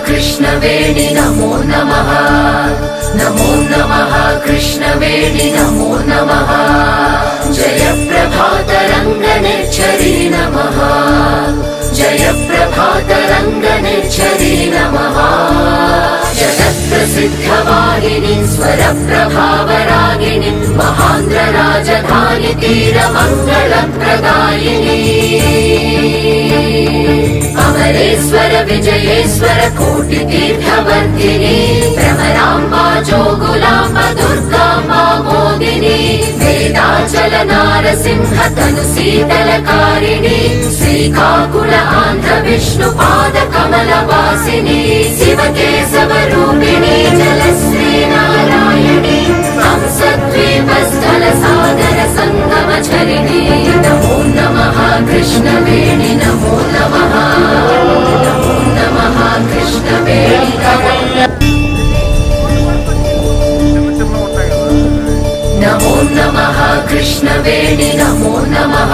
कृष्णवेणि नमो नमः। नमो नमः कृष्णवेणि नमो नमः। जय प्रभातरङ्गनेच्छरि नमः। जय प्रभातरङ्गनेच्छरि नमः। जगत्प्रसिद्धवाहिनी स्वरप्रभावरागिनी महान्द्र राजधानी तीरमङ्गलप्रदायिनी अमरेश्वर विजयेश्वर कोटितीर्थवर्धिनी भ्रमराम्बा जोगुलाम्बा दुर्गाम्बा मोदिनी वेदाचल नारसिंह तनु शीतलकारिणी श्रीकाकुल आन्ध्र विष्णुपाद कमलवासिनी शिवकेशवरूपिणी जलश्री नारायणी हंसद्वीपस्थल सागर संगमचरिणी नमो नमः कृष्णवेणि नमो नमः। नमो नमः कृष्णवेणि नमो नमः कृष्णवेणि नमो नमः।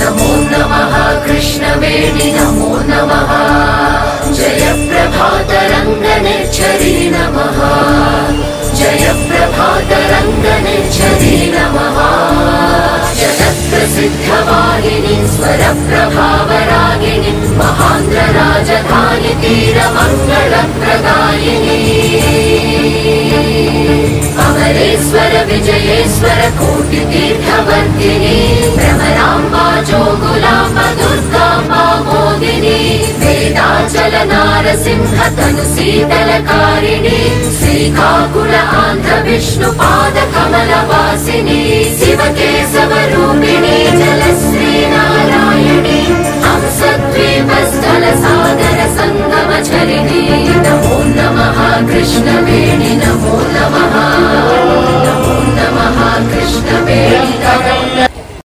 नमो नमः कृष्णवेणि नमो नमः। जय प्रभातरङ्गनेच्छरि नमः। जय प्रभातरङ्गनेच्छरि नमः। जगत्प्रसिद्धवाहिनी स्वरप्रभावरागिनी महान्द्र राजधानी तीरमङ्गलप्रदायिनी अमरेश्वर विजयेश्वर कोटितीर्थवर्धिनी भ्रमराम्बा जोगुलाम्बा दुर्गाम्बा मोदिनी वेदाचल नारसिंह तनु शीतलकारिणी श्रीकाकुल आन्ध्र विष्णुपाद कमलवासिनी शिवकेशवरूपिणी जलश्री